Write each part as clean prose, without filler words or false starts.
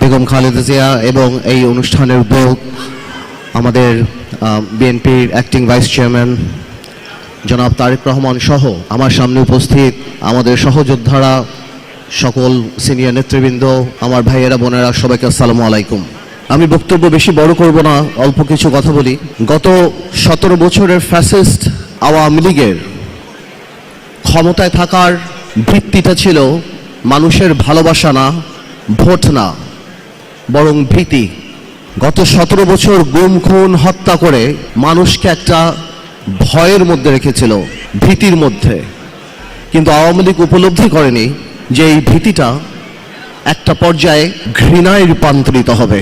বেগম খালেদা জিয়া এবং এই অনুষ্ঠানের উদ্যোগ আমাদের বিএনপির অ্যাক্টিং ভাইস চেয়ারম্যান জনাব তারেক রহমান সহ আমার সামনে উপস্থিত আমাদের সহযোদ্ধারা, সকল সিনিয়র নেতৃবৃন্দ, আমার ভাইয়েরা বোনেরা, সবাইকে আসসালামু আলাইকুম। আমি বক্তব্য বেশি বড় করব না, অল্প কিছু কথা বলি। গত 17 বছরের ফ্যাসিস্ট আওয়ামী লীগের ক্ষমতায় থাকার ভিত্তিটা ছিল মানুষের ভালোবাসা না, ভোট না, বরং ভীতি। গত 17 বছর গুম খুন হত্যা করে মানুষকে একটা ভয়ের মধ্যে রেখেছিল, ভীতির মধ্যে। কিন্তু আওয়ামী লীগ উপলব্ধি করেনি যে এই ভীতিটা একটা পর্যায়ে ঘৃণায় রূপান্তরিত হবে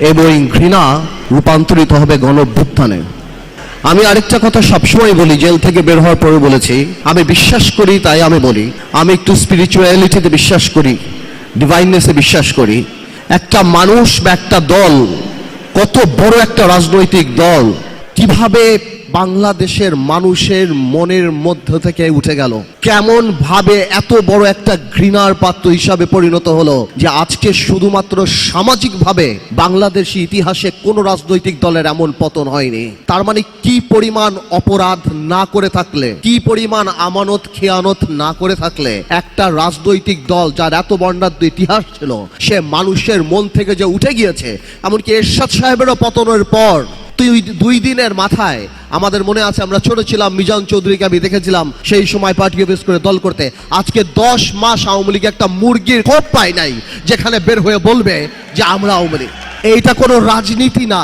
এবং এই ঘৃণা রূপান্তরিত হবে গণঅভ্যুত্থানে। আমি আরেকটা কথা সবসময় বলি, জেল থেকে বের হওয়ার পরে বলেছি, আমি বিশ্বাস করি তাই আমি বলি, আমি একটু স্পিরিচুয়ালিটিতে বিশ্বাস করি, ডিভাইননেসে বিশ্বাস করি। একটা মানুষ বা একটা দল, কত বড় একটা রাজনৈতিক দল কিভাবে বাংলাদেশের মানুষের মনের মধ্য থেকে উঠে গেল, কেমন ভাবে এত বড় একটা ঘৃণার পাত্র হিসাবে পরিণত হলো যে আজকে শুধুমাত্র সামাজিকভাবে বাংলাদেশি ইতিহাসে কোনো রাজনৈতিক দলের এমন পতন হয়নি। তার মানে কি পরিমাণ অপরাধ না করে থাকলে, কি পরিমাণ আমানত খেয়ানত না করে থাকলে একটা রাজনৈতিক দল যার এত বর্ণাঢ্য ইতিহাস ছিল সে মানুষের মন থেকে যে উঠে গিয়েছে। এমনকি এরশাদ সাহেবেরও পতনের পর 2 দিনের মাথায় আমাদের মনে আছে, আমরা ছোট ছিলাম, মিজান চৌধুরীকে আমি দেখেছিলাম সেই সময় পার্টি অফিস করে দল করতে। আজকে 10 মাস আওয়ামী লীগ একটা মুরগির খোপ পায় নাই যেখানে বের হয়ে বলবে যে আমরা আওয়ামী লীগ। এইটা কোনো রাজনীতি না,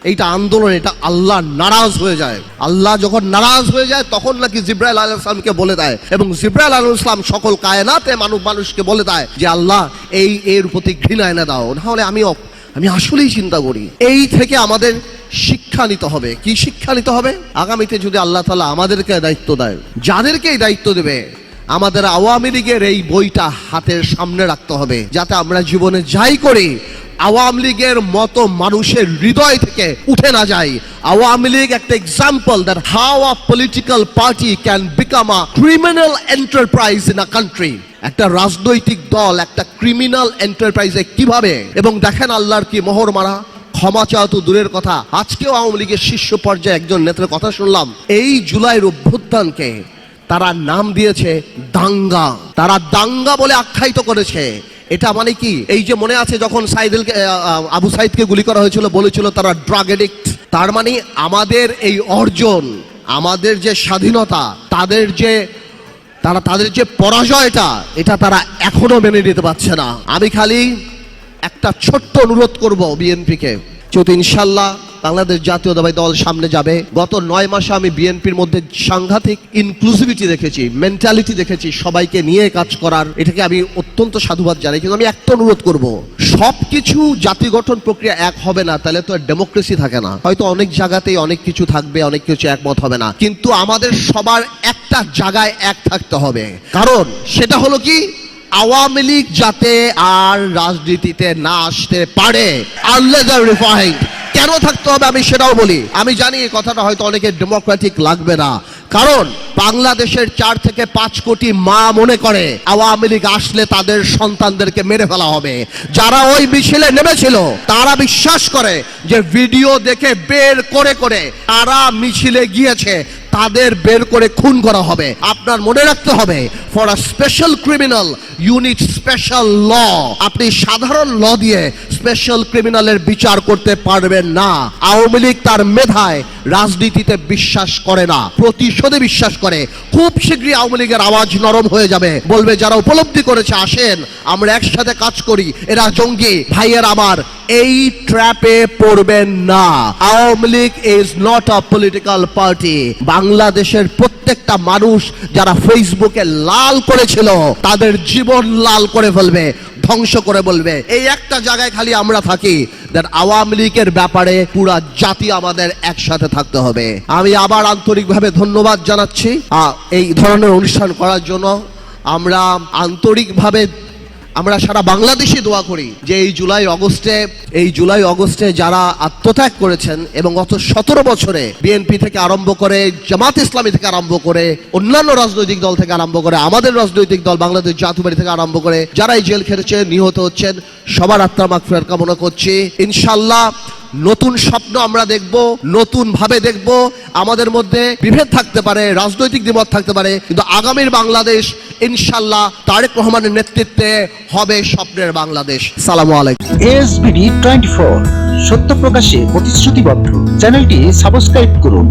এইটা আন্দোলন। এটা আল্লাহ নারাজ হয়ে যায়। আল্লাহ যখন নারাজ হয়ে যায় তখন নাকি জিব্রাইল আলাইহিস সালামকে বলে দেয়, এবং জিব্রাইল আলাইহিস সালাম সকল কায়নাতে মানুষকে বলে দেয় যে আল্লাহ এর প্রতি ঘৃণা এনে দাও। নাহলে আমি আসলেই চিন্তা করি এই থেকে আমাদের শিক্ষা নিতে হবে। কি শিক্ষা নিতে হবে? আগামীতে যদি আল্লাহ তাআলা আমাদেরকে দায়িত্ব দেয়, যাদেরকে এই দায়িত্ব দেবে, আমাদের আওয়ামী লীগের এই বইটা হাতের সামনে রাখতে হবে, যাতে আমরা জীবনে যাই করি আওয়ামী লীগের মতো মানুষের হৃদয় থেকে উঠে না যায়। আওয়ামী লীগ একটা example that how a political party can become a criminal enterprise in a country. একটা রাজনৈতিক দল একটা ক্রিমিনাল এন্টারপ্রাইজে কিভাবে, এবং দেখেন আল্লাহর কি মোহর মারা। ক্ষমা চাওয়া তো দূরের কথা, আজকেও আওয়ামী লীগের শীর্ষ পর্যায়ে একজন নেতার কথা শুনলাম, এই জুলাইয়ের অভ্যুত্থানকে তারা নাম দিয়েছে দাঙ্গা। তারা দাঙ্গা বলে আখ্যায়িত করেছে। এটা মানে কি? এই যে মনে আছে যখন আবু সাইদকে গুলি করা হয়েছিল, বলেছিল তারা ড্রাগ এডিক্ট। তার মানে আমাদের এই অর্জন, আমাদের যে স্বাধীনতা, তাদের যে পরাজয়টা, এটা তারা এখনো মেনে নিতে পারছে না। আমি খালি একটা ছোট্ট অনুরোধ করব বিএনপিকে, যদি ইনশাল্লাহ বাংলাদেশ জাতীয়তাবাদী দল সামনে যাবে। গত 9 মাসে আমি বিএনপির মধ্যে সাংঘাতিক ইনক্লুসিভিটি দেখেছি, মেন্টালিটি দেখেছি, সবাইকে নিয়ে কাজ করার। এটাকে আমি অত্যন্ত সাধুবাদ জানাই। কিন্তু আমি একটা অনুরোধ করব, সবকিছু জাতি গঠন প্রক্রিয়া এক হবে না, তাহলে তো ডেমোক্রেসি থাকে না। হয়তো অনেক জায়গাতেই অনেক কিছু থাকবে, অনেক কিছু একমত হবে না, কিন্তু আমাদের সবার একটা জায়গায় এক থাকতে হবে। কারণ সেটা হলো কি, আওয়ামী লীগ যাতে আর রাজনীতিতে না আসতে পারে। কেন থাকতে হবে আমি সেটাও বলি। আমি জানি এই কথাটা হয়তো অনেকের ডেমোক্রেটিক লাগবে না, কারণ বাংলাদেশের 4 থেকে 5 কোটি মা মনে করে আওয়ামী লীগ আসলে তাদের সন্তানদেরকে মেরে ফেলা হবে। যারা ওই মিছিলে নেমেছিল তারা বিশ্বাস করে যে ভিডিও দেখে বের করে তারা মিছিলে গিয়েছে, তাদের বের করে খুন করা হবে। আপনার মনে রাখতে হবে, for a special criminal you need special law. আপনি সাধারণ ল দিয়ে স্পেশাল ক্রিমিনালের বিচার করতে পারবেন না। আওয়ামী লীগ তার মেধায় রাজনীতিতে বিশ্বাস করে না, প্রতিশোধে বিশ্বাস করে। খুব শীঘ্রই আওয়ামী লীগের আওয়াজ নরম হয়ে যাবে, বলবে যারা উপলব্ধি করেছে আসেন আমরা একসাথে কাজ করি, এরা জঙ্গি। ভাইয়ের আমার, এই ট্র্যাপে পড়বেন না। Awami League is not a political party. বাংলাদেশের প্রত্যেকটা মানুষ যারা ফেসবুকে লাল করেছিল তাদের জীবন লাল করে ফেলবে, ধ্বংস করে বলবে। এই একটা জায়গায় খালি আমরা থাকি, দ্যাট আওয়ামী লীগের ব্যাপারে পুরা জাতি আমাদের একসাথে থাকতে হবে। আমি আবার আন্তরিকভাবে ধন্যবাদ জানাচ্ছি এই ধরনের অনুষ্ঠান করার জন্য। আমরা আন্তরিকভাবে আমরা সারা বাংলাদেশে দোয়া করি যে এই জুলাই আগস্টে যারা আত্মত্যাগ করেছেন এবং গত 17 বছরে বিএনপি থেকে আরম্ভ করে জামাত ইসলামী থেকে আরম্ভ করে অন্যান্য রাজনৈতিক দল থেকে আরম্ভ করে আমাদের রাজনৈতিক দল বাংলাদেশ জাতীয় পার্টি থেকে আরম্ভ করে যারা এই জেল খেটেছেন, নিহত হচ্ছেন, সবার আত্মার মাগফিরাত কামনা করছি। ইনশাআল্লাহ নতুন স্বপ্ন আমরা দেখব, নতুন ভাবে দেখব। আমাদের মধ্যে বিভেদ থাকতে পারে, রাজনৈতিক দ্বিমত থাকতে পারে, কিন্তু আগামীর বাংলাদেশ ইনশাআল্লাহ তারেক রহমানের নেতৃত্বে হবে স্বপ্নের বাংলাদেশ। সালামু আলাইকুম। ASBD 24 সত্য প্রকাশে প্রতিশ্রুতিবদ্ধ। চ্যানেলটি সাবস্ক্রাইব করুন।